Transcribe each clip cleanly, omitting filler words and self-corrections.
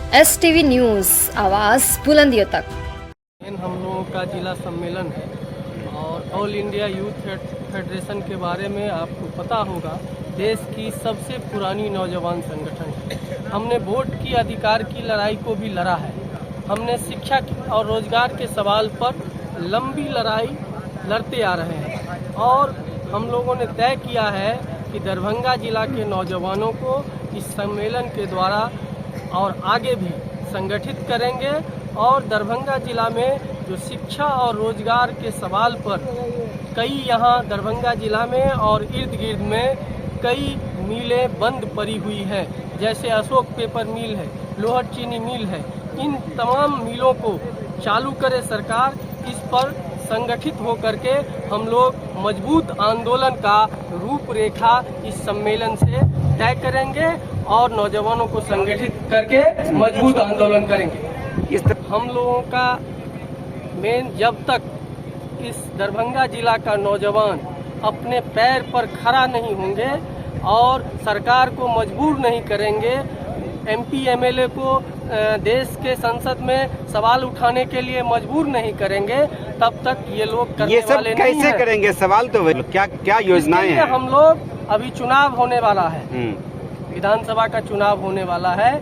STV news, आवाज़ बुलंदियों तक। हम लोगों का जिला सम्मेलन है और ऑल इंडिया यूथ फेडरेशन के बारे में आपको पता होगा, देश की सबसे पुरानी नौजवान संगठन है। हमने वोट की अधिकार की लड़ाई को भी लड़ा है। हमने शिक्षा और रोजगार के सवाल पर लंबी लड़ाई लड़ते आ रहे हैं और हम लोगों ने तय किया है कि दरभंगा जिला के नौजवानों को इस सम्मेलन के द्वारा और आगे भी संगठित करेंगे और दरभंगा जिला में जो शिक्षा और रोजगार के सवाल पर कई यहाँ दरभंगा जिला में और इर्द गिर्द में कई मिलें बंद पड़ी हुई हैं, जैसे अशोक पेपर मिल है, लोहर चीनी मिल है। इन तमाम मिलों को चालू करे सरकार। इस पर संगठित होकर के हम लोग मजबूत आंदोलन का रूपरेखा इस सम्मेलन से तय करेंगे और नौजवानों को संगठित करके मजबूत आंदोलन करेंगे। हम लोगों का मेन, जब तक इस दरभंगा जिला का नौजवान अपने पैर पर खड़ा नहीं होंगे और सरकार को मजबूर नहीं करेंगे, MP MLA को देश के संसद में सवाल उठाने के लिए मजबूर नहीं करेंगे, तब तक ये लोग करने वाले नहीं हैं। कैसे करेंगे? सवाल तो क्या योजनाएं हैं? हम लोग अभी चुनाव होने वाला है, विधानसभा का चुनाव होने वाला है।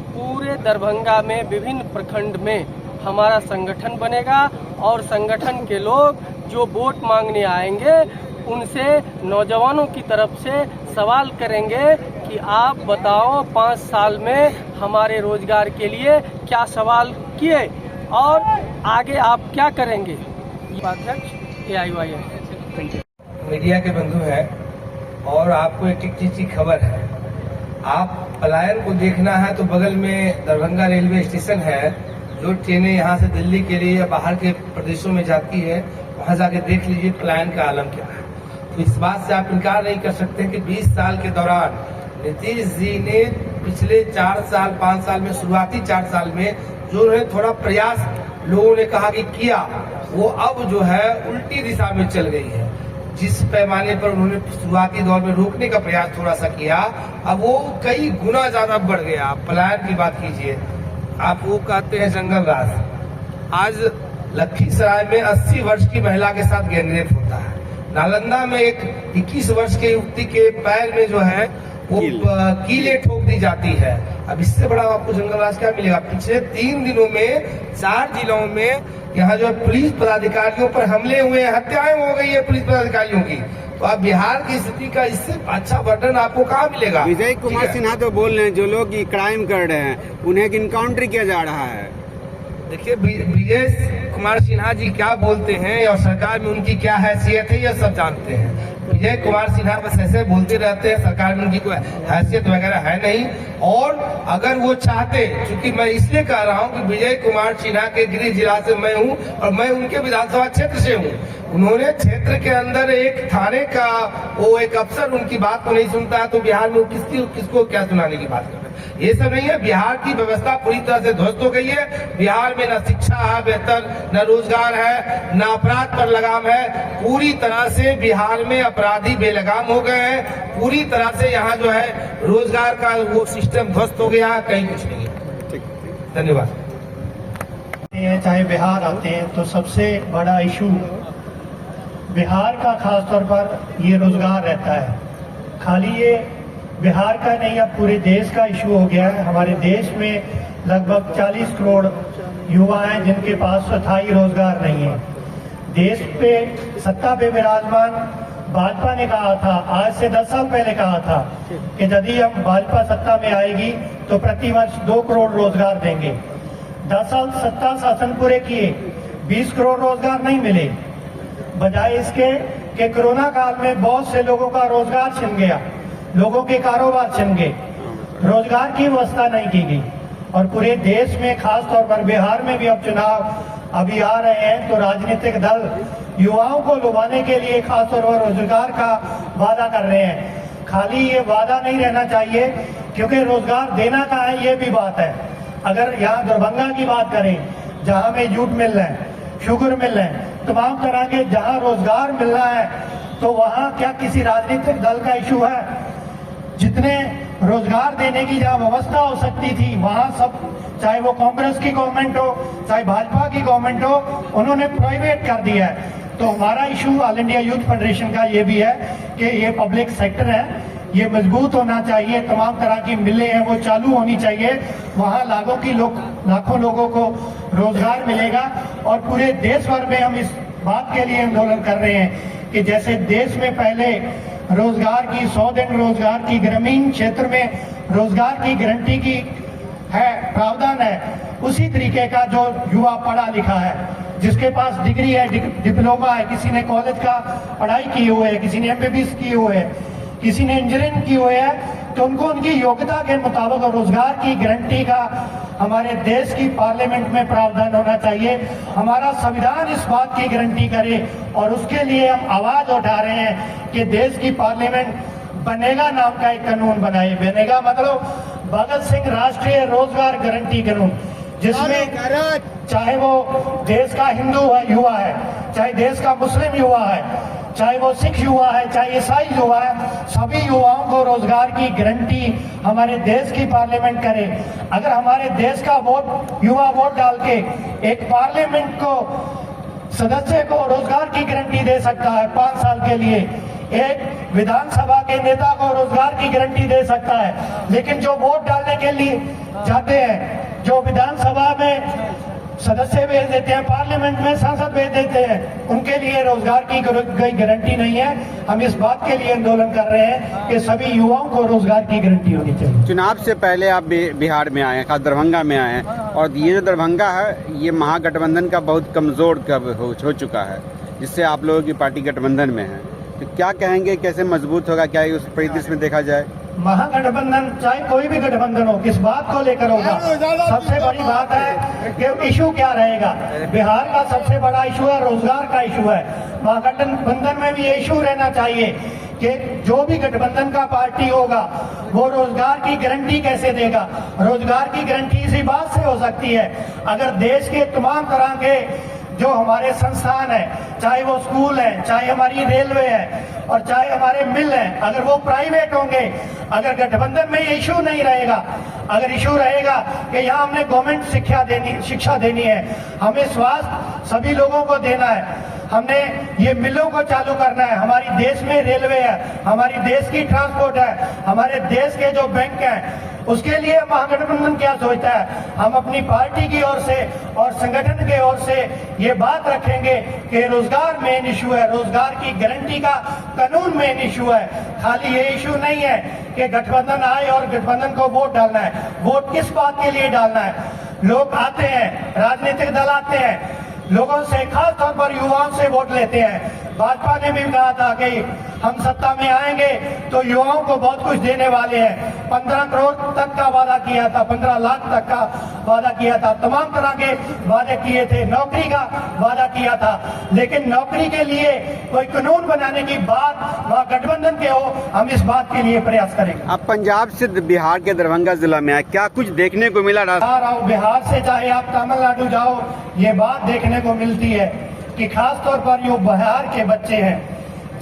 पूरे दरभंगा में विभिन्न प्रखंड में हमारा संगठन बनेगा और संगठन के लोग जो वोट मांगने आएंगे उनसे नौजवानों की तरफ से सवाल करेंगे कि आप बताओ 5 साल में हमारे रोजगार के लिए क्या सवाल किए और आगे आप क्या करेंगे। अध्यक्ष AIYF। मीडिया के बंधु हैं और आपको एक चीज की खबर है। आप पलायन को देखना है तो बगल में दरभंगा रेलवे स्टेशन है, जो ट्रेनें यहाँ से दिल्ली के लिए या बाहर के प्रदेशों में जाती है, वहाँ जाके देख लीजिए पलायन का आलम क्या है। तो इस बात से आप इनकार नहीं कर सकते कि 20 साल के दौरान नीतीश जी ने पिछले 4 साल 5 साल में, शुरुआती 4 साल में जो है थोड़ा प्रयास लोगों ने कहा कि किया, वो अब जो है उल्टी दिशा में चल गई है। जिस पैमाने पर उन्होंने शुरुआती दौर में रोकने का प्रयास थोड़ा सा किया, अब वो कई गुना ज्यादा बढ़ गया। आप पलायन की बात कीजिए, आप वो कहते हैं जंगल राज। आज लखीसराय में 80 वर्ष की महिला के साथ गैंगरेप होता है। नालंदा में एक 21 वर्ष के युवती के पैर में जो है वो कीलें ठोक दी जाती है। अब इससे बड़ा आपको जंगल राज क्या मिलेगा? पिछले 3 दिनों में 4 जिलों में यहाँ जो पुलिस पदाधिकारियों पर हमले हुए हैं, हत्याएं हो गई है पुलिस पदाधिकारियों की। तो अब बिहार की स्थिति का इससे अच्छा वर्णन आपको कहाँ मिलेगा? विजय कुमार सिन्हा तो बोल रहे हैं जो लोग क्राइम कर रहे हैं उन्हें इनकाउंटर किया जा रहा है। देखिए, विजय कुमार सिन्हा जी क्या बोलते हैं और सरकार में उनकी क्या हैसियत है, यह सब जानते हैं। विजय कुमार सिन्हा बस ऐसे बोलते रहते हैं, सरकार में उनकी कोई हैसियत वगैरह है नहीं। और अगर वो चाहते, क्योंकि मैं इसलिए कह रहा हूं कि विजय कुमार सिन्हा के गृह जिला से मैं हूं और मैं उनके विधानसभा क्षेत्र से हूं। उन्होंने क्षेत्र के अंदर एक थाने का वो एक अफसर उनकी बात को नहीं सुनता है, तो बिहार में किसको क्या सुनाने की बात कर रहे हैं? ये सब नहीं है। बिहार की व्यवस्था पूरी तरह से ध्वस्त हो गई है। बिहार में न शिक्षा है बेहतर, न रोजगार है, न अपराध पर लगाम है। पूरी तरह से बिहार में अपराधी बेलगाम हो गए हैं। पूरी तरह से यहाँ जो है रोजगार का वो सिस्टम ध्वस्त हो गया है, कहीं कुछ नहीं है। धन्यवाद। चाहे बिहार आते हैं तो सबसे बड़ा इशू बिहार का खासतौर पर ये रोजगार रहता है। खाली ये बिहार का नहीं, अब पूरे देश का इशू हो गया है। हमारे देश में लगभग 40 करोड़ युवा हैं जिनके पास स्थायी रोजगार नहीं है। देश पे सत्ता पे विराजमान भाजपा ने कहा था, आज से 10 साल पहले कहा था कि यदि हम भाजपा सत्ता में आएगी तो प्रतिवर्ष 2 करोड़ रोजगार देंगे। 10 साल सत्ता शासन पूरे किए, 20 करोड़ रोजगार नहीं मिले। बजाय इसके कि कोरोना काल में बहुत से लोगों का रोजगार छिन गया, लोगों के कारोबार छिन गए, रोजगार की व्यवस्था नहीं की गई। और पूरे देश में, खास तौर पर बिहार में भी अब चुनाव अभी आ रहे हैं, तो राजनीतिक दल युवाओं को लुभाने के लिए खास तौर पर रोजगार का वादा कर रहे हैं। खाली ये वादा नहीं रहना चाहिए, क्योंकि रोजगार देना कहाँ है ये भी बात है। अगर यहाँ दरभंगा की बात करें, जहाँ में जूट मिल रहे हैं, शुगर मिल रहे हैं, तमाम तरह के जहाँ रोजगार मिल रहा है, तो वहाँ क्या किसी राजनीतिक दल का इशू है? जितने रोजगार देने की जहाँ व्यवस्था हो सकती थी वहाँ सब, चाहे वो कांग्रेस की गवर्नमेंट हो चाहे भाजपा की गवर्नमेंट हो, उन्होंने प्रोहिबिट कर दिया है। तो हमारा issue all India youth federation का ये भी है कि ये पब्लिक सेक्टर है, ये मजबूत होना चाहिए, तमाम तरह की मिलें हैं वो चालू होनी चाहिए, वहाँ लाखों लोगों को रोजगार मिलेगा। और पूरे देश भर में हम इस बात के लिए आंदोलन कर रहे हैं कि जैसे देश में पहले रोजगार की 100 दिन रोजगार की, ग्रामीण क्षेत्र में रोजगार की गारंटी की है, प्रावधान है, उसी तरीके का जो युवा पढ़ा लिखा है, जिसके पास डिग्री है, डिप्लोमा है, किसी ने कॉलेज का पढ़ाई की हुई है, किसी ने एमबीबीएस की हुई है, किसी ने इंजीनियरिंग की हुई है, तो उनको उनकी योग्यता के मुताबिक रोजगार की गारंटी का हमारे देश की पार्लियामेंट में प्रावधान होना चाहिए। हमारा संविधान इस बात की गारंटी करे और उसके लिए हम आवाज उठा रहे हैं कि देश की पार्लियामेंट बनेगा नाम का एक कानून बनाए। बनेगा मतलब भगत सिंह राष्ट्रीय रोजगार गारंटी कानून, जिसमें चाहे वो देश का हिंदू युवा है, चाहे देश का मुस्लिम युवा है, चाहे वो सिख युवा है, चाहे ईसाई युवा है, सभी युवाओं को रोजगार की गारंटी हमारे देश की पार्लियामेंट करे। अगर हमारे देश का युवा वोट डाल के एक पार्लियामेंट को सदस्य को रोजगार की गारंटी दे सकता है 5 साल के लिए, एक विधानसभा के नेता को रोजगार की गारंटी दे सकता है, लेकिन जो वोट डालने के लिए जाते हैं, जो विधानसभा में सदस्य भेज देते हैं, पार्लियामेंट में सांसद भेज देते हैं, उनके लिए रोजगार की कोई गारंटी नहीं है। हम इस बात के लिए आंदोलन कर रहे हैं कि सभी युवाओं को रोजगार की गारंटी होनी चाहिए। चुनाव से पहले आप बिहार में आए हैं, खास दरभंगा में आए हैं, और ये जो दरभंगा है ये महागठबंधन का बहुत कमजोर हो चुका है, जिससे आप लोगों की पार्टी गठबंधन में है, तो क्या कहेंगे, कैसे मजबूत होगा, क्या उस परिदृश्य में देखा जाए? महागठबंधन चाहे कोई भी गठबंधन हो, किस बात को लेकर होगा? सबसे बड़ी बात है कि इशू क्या रहेगा। बिहार का सबसे बड़ा इशू है, रोजगार का इशू है। महागठबंधन में भी ये इशू रहना चाहिए कि जो भी गठबंधन का पार्टी होगा वो रोजगार की गारंटी कैसे देगा। रोजगार की गारंटी इसी बात से हो सकती है, अगर देश के तमाम तरह के जो हमारे संस्थान है, चाहे वो स्कूल है, चाहे हमारी रेलवे है और चाहे हमारे मिल हैं, अगर वो प्राइवेट होंगे, अगर गठबंधन में ये इशू नहीं रहेगा, अगर इशू रहेगा कि यहाँ हमने गवर्नमेंट शिक्षा देनी है, हमें स्वास्थ्य सभी लोगों को देना है, हमने ये मिलों को चालू करना है, हमारी देश में रेलवे है, हमारी देश की ट्रांसपोर्ट है, हमारे देश के जो बैंक हैं, उसके लिए महागठबंधन क्या सोचता है? हम अपनी पार्टी की ओर से और संगठन के ओर से ये बात रखेंगे कि रोजगार मेन इशू है, रोजगार की गारंटी का कानून मेन इशू है। खाली ये इशू नहीं है कि गठबंधन आए और गठबंधन को वोट डालना है। वोट किस बात के लिए डालना है? लोग आते हैं, राजनीतिक दल आते हैं, लोगों से, खास तौर पर युवाओं से वोट लेते हैं। भाजपा ने भी कहा था कि हम सत्ता में आएंगे तो युवाओं को बहुत कुछ देने वाले हैं। 15 करोड़ तक का वादा किया था, 15 लाख तक का वादा किया था, तमाम तरह के वादे किए थे, नौकरी का वादा किया था, लेकिन नौकरी के लिए कोई कानून बनाने की बात वहाँ गठबंधन के हो, हम इस बात के लिए प्रयास करेंगे। आप पंजाब से बिहार के दरभंगा जिला में आए, क्या कुछ देखने को मिला? बिहार से चाहे आप तमिलनाडु जाओ, ये बात देखने को मिलती है कि खास तौर पर जो बिहार के बच्चे हैं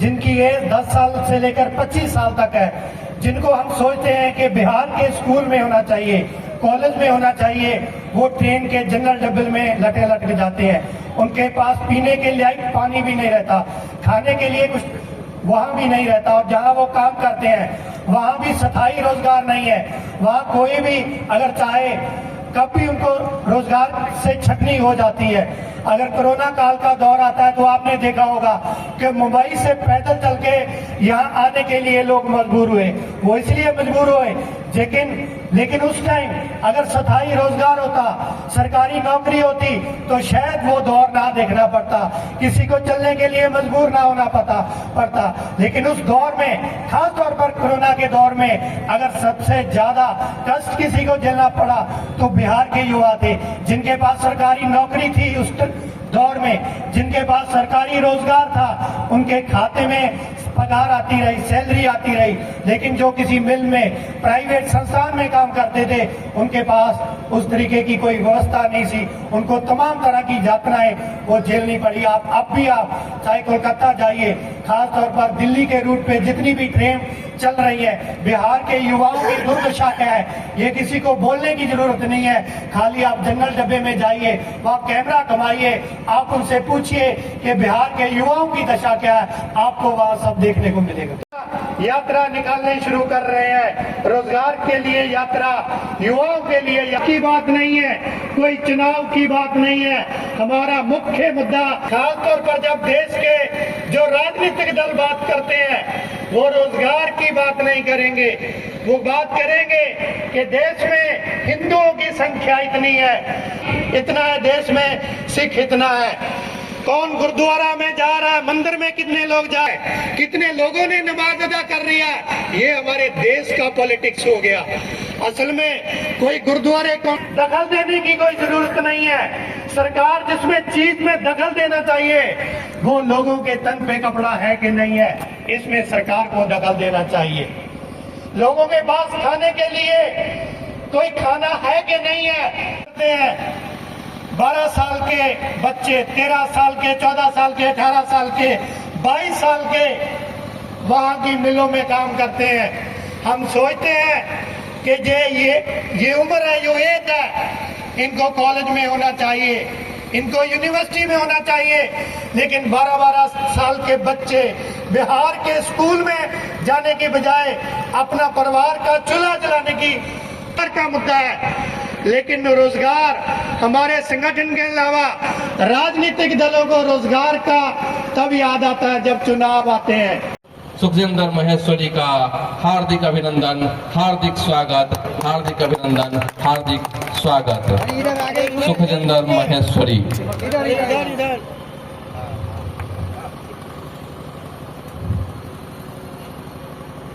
जिनकी एज 10 साल से लेकर 25 साल तक है, जिनको हम सोचते हैं कि बिहार के स्कूल में होना चाहिए, कॉलेज में होना चाहिए, वो ट्रेन के जनरल डब्बे में लटक जाते हैं। उनके पास पीने के लिए पानी भी नहीं रहता, खाने के लिए कुछ वहाँ भी नहीं रहता, और जहाँ वो काम करते हैं वहाँ भी स्थायी रोजगार नहीं है। वहाँ कोई भी अगर चाहे कभी उनको रोजगार से छटनी हो जाती है। अगर कोरोना काल का दौर आता है तो आपने देखा होगा कि मुंबई से पैदल चल के यहाँ आने के लिए लोग मजबूर हुए। वो इसलिए मजबूर हुए लेकिन उस टाइम अगर स्थायी रोजगार होता, सरकारी नौकरी होती, तो शायद वो दौर ना देखना पड़ता, किसी को चलने के लिए मजबूर ना होना पड़ता। लेकिन उस दौर में, खास तौर पर कोरोना के दौर में, अगर सबसे ज्यादा कष्ट किसी को झेलना पड़ा तो बिहार के युवा थे, जिनके पास सरकारी नौकरी थी उस दौर में, जिनके पास सरकारी रोजगार था, उनके खाते में पगार आती रही, सैलरी आती रही, लेकिन जो किसी मिल में, प्राइवेट संस्थान में काम करते थे, उनके पास उस तरीके की कोई व्यवस्था नहीं थी। उनको तमाम तरह की यातनाएं वो झेलनी पड़ी। अब भी आप चाहे कोलकाता जाइए, खास तौर पर दिल्ली के रूट पे जितनी भी ट्रेन चल रही है, बिहार के युवाओं की दुर्दशा क्या है, ये किसी को बोलने की जरूरत नहीं है। खाली आप जनरल डब्बे में जाइए, वहाँ कैमरा घुमाइए, आप उनसे पूछिए कि बिहार के युवाओं की दशा क्या है, आपको वहाँ सब देखने को मिलेगा। यात्रा निकालने शुरू कर रहे हैं, रोजगार के लिए यात्रा, युवाओं के लिए की बात नहीं है, कोई चुनाव की बात नहीं है। हमारा मुख्य मुद्दा, खासतौर पर जब देश के जो राजनीतिक दल बात करते हैं, वो रोजगार की बात नहीं करेंगे, वो बात करेंगे कि देश में हिंदुओं की संख्या इतनी है, इतना है देश में, सिख इतना है, कौन गुरुद्वारा में जा रहा है, मंदिर में कितने लोग जाए, कितने लोगों ने नमाज अदा कर रही है, ये हमारे देश का पॉलिटिक्स हो गया। असल में कोई गुरुद्वारे को दखल देने की कोई जरूरत नहीं है। सरकार जिसमें चीज में दखल देना चाहिए, वो लोगों के तन पे कपड़ा है कि नहीं है, इसमें सरकार को दखल देना चाहिए। लोगों के पास खाने के लिए कोई खाना है कि नहीं है। 12 साल के बच्चे, 13 साल के, 14 साल के, 18 साल के, 22 साल के वहां की मिलों में काम करते हैं। हम सोचते हैं कि ये उम्र है, जो एज है, इनको कॉलेज में होना चाहिए, इनको यूनिवर्सिटी में होना चाहिए, लेकिन 12-12 साल के बच्चे बिहार के स्कूल में जाने के बजाय अपना परिवार का चूल्हा जलाने की का मुद्दा है। लेकिन रोजगार, हमारे संगठन के अलावा राजनीतिक दलों को रोजगार का तब याद आता है जब चुनाव आते हैं। सुखजिंदर महेश्वरी का हार्दिक अभिनंदन, हार्दिक स्वागत, हार्दिक अभिनंदन, हार्दिक स्वागत। सुखजिंदर महेश्वरी।